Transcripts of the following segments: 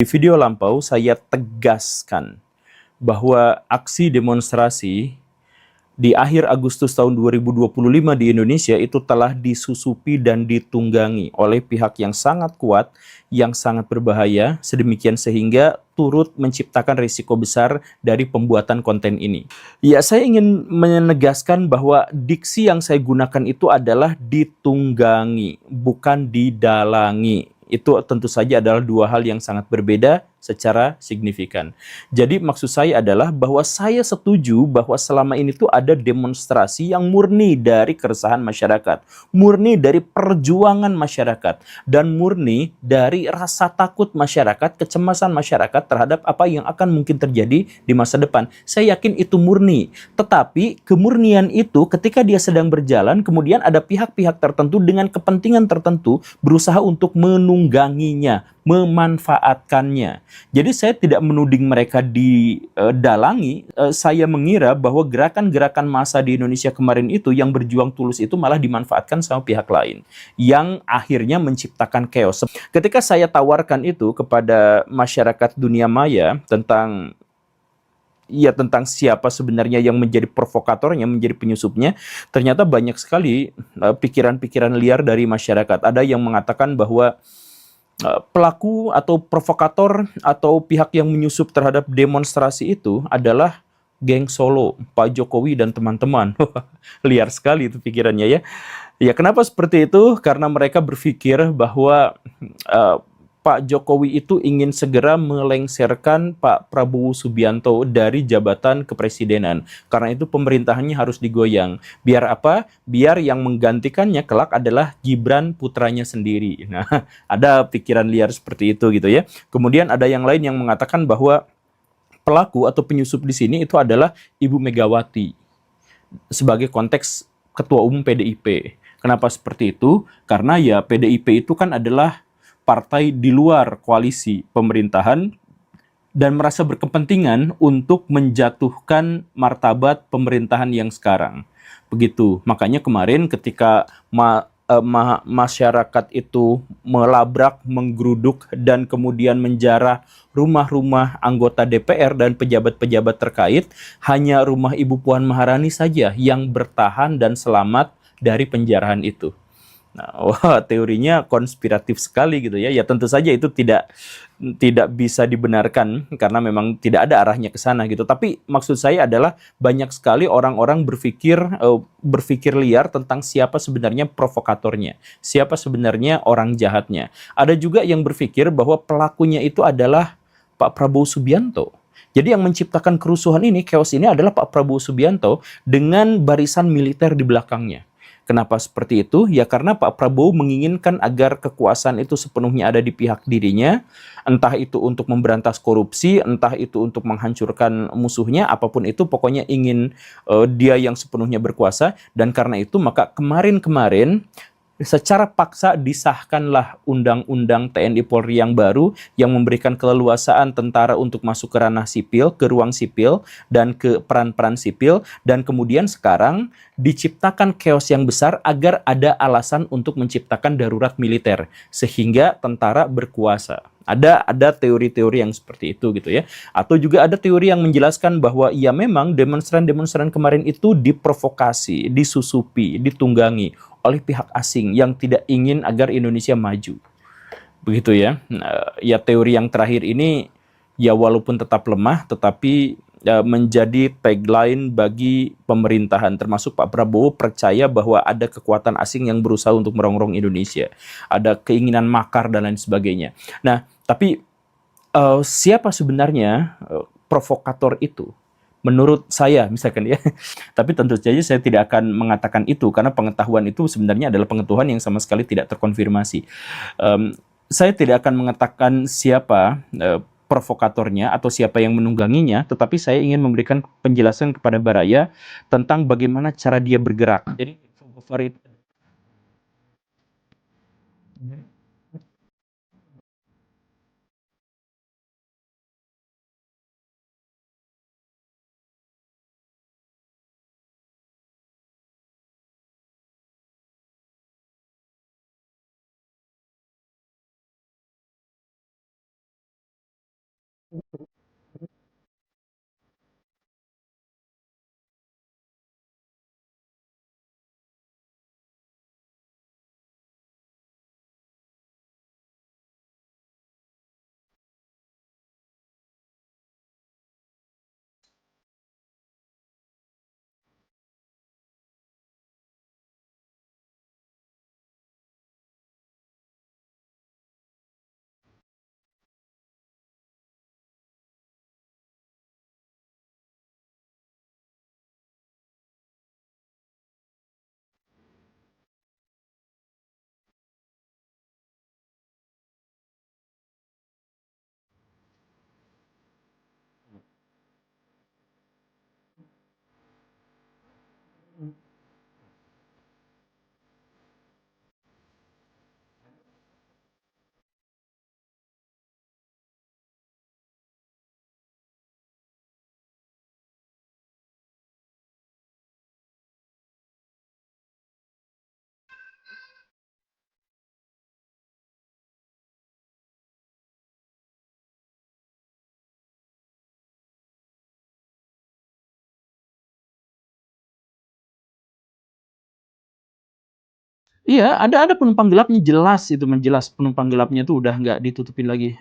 video lampau saya tegaskan bahwa aksi demonstrasi di akhir Agustus tahun 2025 di Indonesia itu telah disusupi dan ditunggangi oleh pihak yang sangat kuat, yang sangat berbahaya, sedemikian sehingga turut menciptakan risiko besar dari pembuatan konten ini. Ya, saya ingin menegaskan bahwa diksi yang saya gunakan itu adalah ditunggangi, bukan didalangi. Itu tentu saja adalah dua hal yang sangat berbeda secara signifikan. Jadi maksud saya adalah bahwa saya setuju bahwa selama ini tuh ada demonstrasi yang murni dari keresahan masyarakat, murni dari perjuangan masyarakat, dan murni dari rasa takut masyarakat, kecemasan masyarakat terhadap apa yang akan mungkin terjadi di masa depan. Saya yakin itu murni. Tetapi kemurnian itu ketika dia sedang berjalan, kemudian ada pihak-pihak tertentu dengan kepentingan tertentu berusaha untuk menungganginya, memanfaatkannya. Jadi saya tidak menuding mereka didalangi, saya mengira bahwa gerakan-gerakan massa di Indonesia kemarin itu yang berjuang tulus itu malah dimanfaatkan sama pihak lain yang akhirnya menciptakan chaos. Ketika saya tawarkan itu kepada masyarakat dunia maya tentang siapa sebenarnya yang menjadi provokatornya, menjadi penyusupnya, ternyata banyak sekali pikiran-pikiran liar dari masyarakat. Ada yang mengatakan bahwa pelaku atau provokator atau pihak yang menyusup terhadap demonstrasi itu adalah geng Solo, Pak Jokowi dan teman-teman. Liar sekali itu pikirannya ya. Ya, kenapa seperti itu? Karena mereka berpikir bahwa Pak Jokowi itu ingin segera melengsarkan Pak Prabowo Subianto dari jabatan kepresidenan. Karena itu pemerintahannya harus digoyang. Biar apa? Biar yang menggantikannya kelak adalah Gibran putranya sendiri. Nah, ada pikiran liar seperti itu gitu ya. Kemudian ada yang lain yang mengatakan bahwa pelaku atau penyusup di sini itu adalah Ibu Megawati sebagai konteks Ketua Umum PDIP. Kenapa seperti itu? Karena ya PDIP itu kan adalah partai di luar koalisi pemerintahan dan merasa berkepentingan untuk menjatuhkan martabat pemerintahan yang sekarang. Begitu. Makanya kemarin ketika masyarakat itu melabrak, menggeruduk, dan kemudian menjarah rumah-rumah anggota DPR dan pejabat-pejabat terkait, hanya rumah Ibu Puan Maharani saja yang bertahan dan selamat dari penjarahan itu. Nah, wah, teorinya konspiratif sekali gitu ya. Ya tentu saja itu tidak bisa dibenarkan karena memang tidak ada arahnya ke sana gitu. Tapi maksud saya adalah banyak sekali orang-orang berpikir liar tentang siapa sebenarnya provokatornya, siapa sebenarnya orang jahatnya. Ada juga yang berpikir bahwa pelakunya itu adalah Pak Prabowo Subianto. Jadi yang menciptakan kerusuhan ini, chaos ini adalah Pak Prabowo Subianto dengan barisan militer di belakangnya. Kenapa seperti itu? Ya karena Pak Prabowo menginginkan agar kekuasaan itu sepenuhnya ada di pihak dirinya, entah itu untuk memberantas korupsi, entah itu untuk menghancurkan musuhnya, apapun itu pokoknya ingin dia yang sepenuhnya berkuasa, dan karena itu maka kemarin-kemarin secara paksa disahkanlah Undang-Undang TNI Polri yang baru yang memberikan keleluasaan tentara untuk masuk ke ranah sipil, ke ruang sipil, dan ke peran-peran sipil, dan kemudian sekarang diciptakan chaos yang besar agar ada alasan untuk menciptakan darurat militer, sehingga tentara berkuasa. Ada teori-teori yang seperti itu gitu ya. Atau juga ada teori yang menjelaskan bahwa ya memang demonstran-demonstran kemarin itu diprovokasi, disusupi, ditunggangi oleh pihak asing yang tidak ingin agar Indonesia maju. Begitu ya. Nah, ya teori yang terakhir ini ya walaupun tetap lemah tetapi menjadi tagline bagi pemerintahan, termasuk Pak Prabowo percaya bahwa ada kekuatan asing yang berusaha untuk merongrong Indonesia, ada keinginan makar dan lain sebagainya. Nah, tapi siapa sebenarnya provokator itu? Menurut saya, misalkan ya, tapi tentu saja saya tidak akan mengatakan itu karena pengetahuan itu sebenarnya adalah pengetahuan yang sama sekali tidak terkonfirmasi. Saya tidak akan mengatakan siapa provokatornya atau siapa yang menungganginya, tetapi saya ingin memberikan penjelasan kepada Baraya tentang bagaimana cara dia bergerak. Jadi, Farid Iya, ada penumpang gelapnya, jelas itu menjelas penumpang gelapnya tuh udah nggak ditutupin lagi,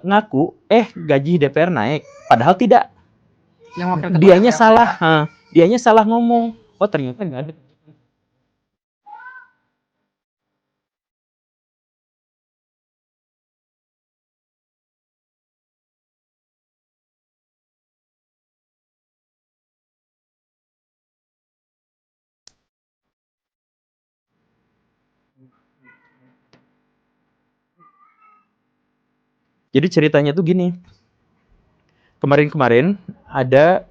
ngaku, gaji DPR naik, padahal tidak. Yang wakil ketua Dianya DPR. salah, dianya salah ngomong. Oh ternyata nggak ada. Jadi ceritanya tuh gini. Kemarin-kemarin ada